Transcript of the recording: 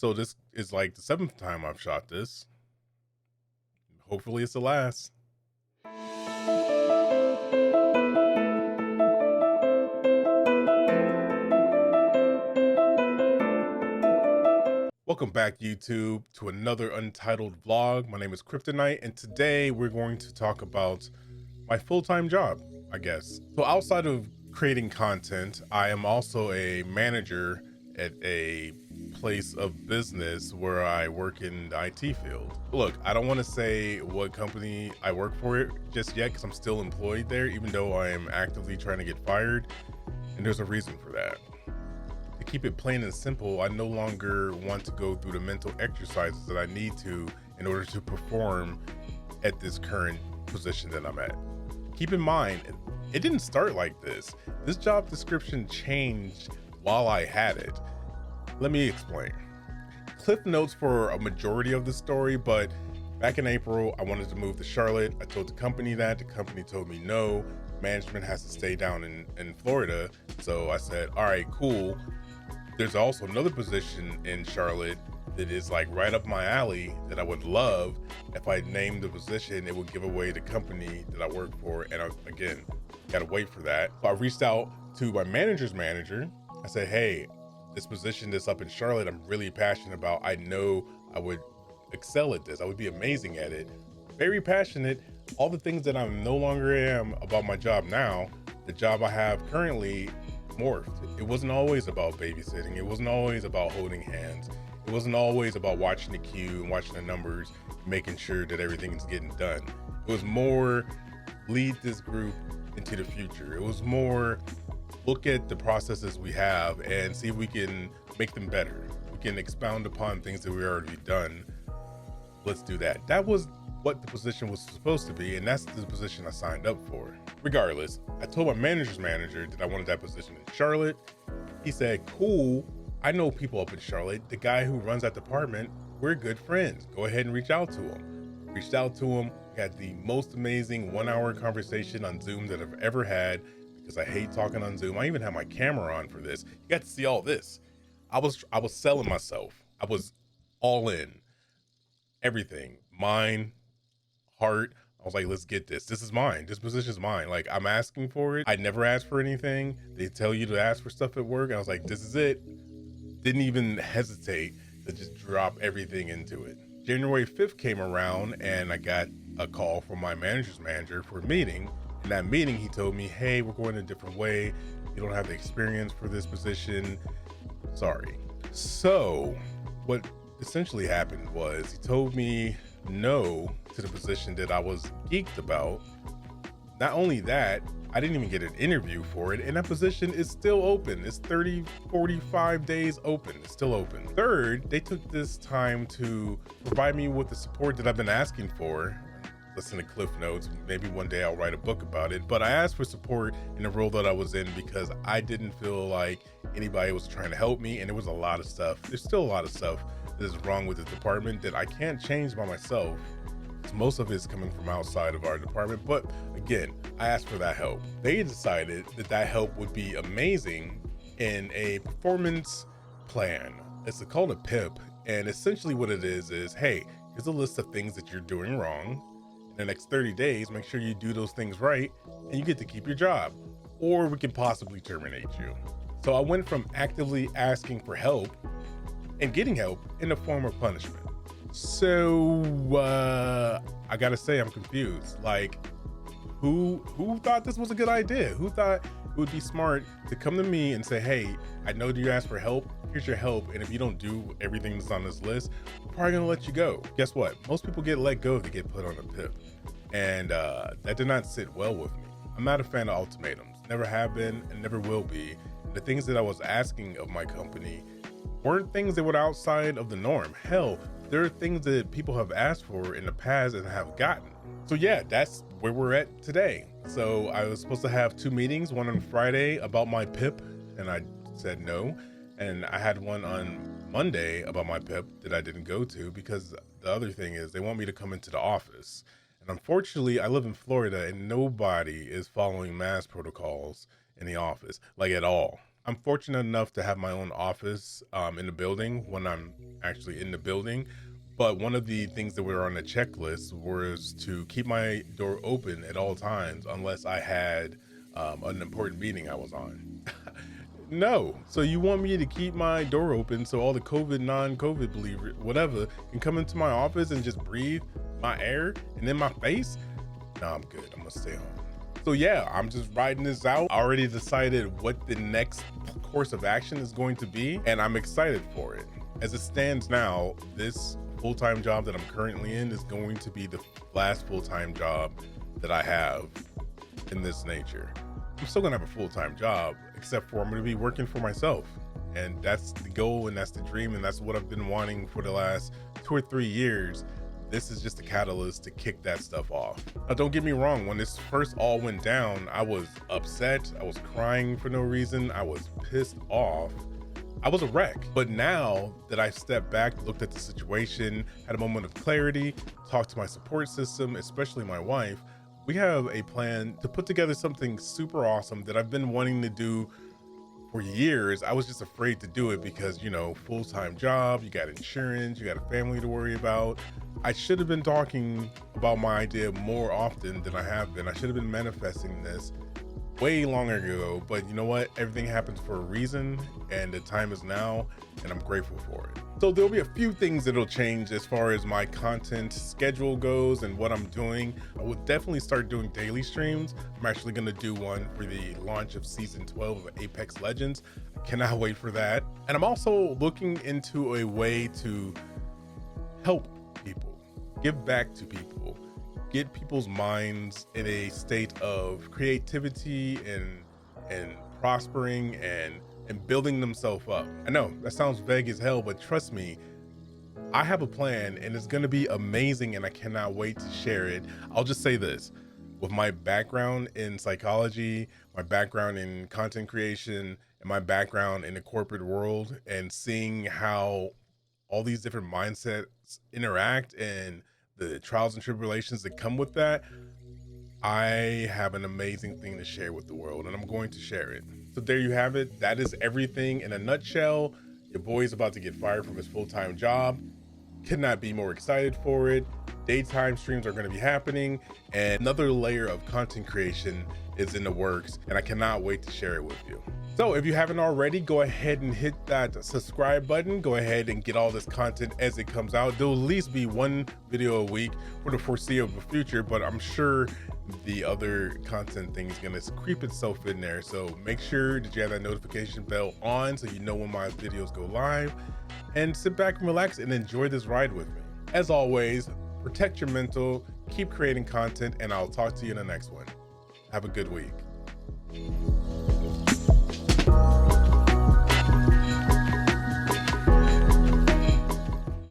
So this is like the seventh time I've shot this. Hopefully it's the last. Welcome back, YouTube, to another Untitled vlog. My name is Kryptonite, and today we're going to talk about my full-time job, I guess. So outside of creating content, I am also a manager at a place of business where I work in the IT field. Look, I don't want to say what company I work for just yet because I'm still employed there, even though I am actively trying to get fired, and there's a reason for that. To keep it plain and simple, I no longer want to go through the mental exercises that I need to in order to perform at this current position that I'm at. Keep in mind, it didn't start like this. This job description changed while I had it. Let me explain. Cliff notes for a majority of the story, but back in April, I wanted to move to Charlotte. I told the company that. The company told me no, management has to stay down in Florida. So I said, all right, cool. There's also another position in Charlotte that is like right up my alley that I would love. If I named the position, it would give away the company that I work for. And again, gotta wait for that. So I reached out to my manager's manager. I said, hey, this position that's up in Charlotte, I'm really passionate about. I know I would excel at this. I would be amazing at it. Very passionate. All the things that I no longer am about my job now, the job I have currently morphed. It wasn't always about babysitting. It wasn't always about holding hands. It wasn't always about watching the queue and watching the numbers, making sure that everything's getting done. It was more lead this group into the future. It was more look at the processes we have and see if we can make them better. We can expound upon things that we already done. Let's do that. That was what the position was supposed to be, and that's the position I signed up for. Regardless, I told my manager's manager that I wanted that position in Charlotte. He said, cool, I know people up in Charlotte. The guy who runs that department, we're good friends. Go ahead and reach out to him. Reached out to him, had the most amazing 1-hour conversation on Zoom that I've ever had because I hate talking on Zoom. I even have my camera on for this. You got to see all this. I was selling myself. I was all in. Everything, mind, heart. I was like, let's get this. This is mine. This position's mine. Like, I'm asking for it. I never asked for anything. They tell you to ask for stuff at work. I was like, this is it. Didn't even hesitate to just drop everything into it. January 5th came around and I got a call from my manager's manager for a meeting. In that meeting, he told me, hey, we're going a different way. You don't have the experience for this position. Sorry. So what essentially happened was he told me no to the position that I was geeked about. Not only that, I didn't even get an interview for it, and that position is still open. It's 45 days open. It's still open. Third, they took this time to provide me with the support that I've been asking for. Listen to Cliff Notes. Maybe one day I'll write a book about it, but I asked for support in the role that I was in because I didn't feel like anybody was trying to help me, and there was a lot of stuff. There's still a lot of stuff that is wrong with the department that I can't change by myself. Most of it is coming from outside of our department, but again, I asked for that help. They decided that that help would be amazing in a performance plan. It's called a PIP, and essentially what it is, hey, here's a list of things that you're doing wrong. In the next 30 days, make sure you do those things right, and you get to keep your job, or we can possibly terminate you. So I went from actively asking for help and getting help in the form of punishment. So I gotta say, I'm confused. Like, who thought this was a good idea? Who thought it would be smart to come to me and say, hey, I know that you asked for help, here's your help, and if you don't do everything that's on this list, we're probably gonna let you go. Guess what? Most people get let go if they get put on a PIP, and that did not sit well with me. I'm not a fan of ultimatums, never have been and never will be. The things that I was asking of my company weren't things that were outside of the norm. Hell, there are things that people have asked for in the past and have gotten. So yeah, that's where we're at today. So I was supposed to have 2 meetings, one on Friday about my PIP, and I said no. And I had one on Monday about my PIP that I didn't go to because the other thing is they want me to come into the office. And unfortunately, I live in Florida and nobody is following mask protocols in the office, like at all. I'm fortunate enough to have my own office in the building when I'm actually in the building. But one of the things that were on the checklist was to keep my door open at all times unless I had an important meeting I was on. No. So you want me to keep my door open so all the COVID, non-COVID believer, whatever, can come into my office and just breathe my air and in my face? No, I'm good. I'm gonna stay home. So yeah, I'm just riding this out. I already decided what the next course of action is going to be, and I'm excited for it. As it stands now, this full-time job that I'm currently in is going to be the last full-time job that I have in this nature. I'm still gonna have a full-time job, except for I'm gonna be working for myself. And that's the goal, and that's the dream, and that's what I've been wanting for the last 2 or 3 years. This is just a catalyst to kick that stuff off. Now, don't get me wrong, when this first all went down, I was upset, I was crying for no reason, I was pissed off. I was a wreck. But now that I've stepped back, looked at the situation, had a moment of clarity, talked to my support system, especially my wife, we have a plan to put together something super awesome that I've been wanting to do for years. I was just afraid to do it because, you know, full-time job, you got insurance, you got a family to worry about. I should have been talking about my idea more often than I have been. I should have been manifesting this way longer ago, but you know what? Everything happens for a reason, and the time is now, and I'm grateful for it. So there'll be a few things that'll change as far as my content schedule goes and what I'm doing. I will definitely start doing daily streams. I'm actually gonna do one for the launch of season 12 of Apex Legends. I cannot wait for that. And I'm also looking into a way to help people, give back to people, get people's minds in a state of creativity and prospering and building themselves up. I know that sounds vague as hell, but trust me, I have a plan and it's gonna be amazing, and I cannot wait to share it. I'll just say this: with my background in psychology, my background in content creation, and my background in the corporate world, and seeing how all these different mindsets interact and the trials and tribulations that come with that, I have an amazing thing to share with the world, and I'm going to share it. So there you have it. That is everything in a nutshell. Your boy's about to get fired from his full-time job. Could not be more excited for it. Daytime streams are going to be happening, and another layer of content creation is in the works, and I cannot wait to share it with you. So if you haven't already, go ahead and hit that subscribe button. Go ahead and get all this content as it comes out. There'll at least be one video a week for the foreseeable future, but I'm sure the other content thing is going to creep itself in there. So make sure that you have that notification bell on so you know when my videos go live, and sit back and relax and enjoy this ride with me. As always, protect your mental, keep creating content, and I'll talk to you in the next one. Have a good week.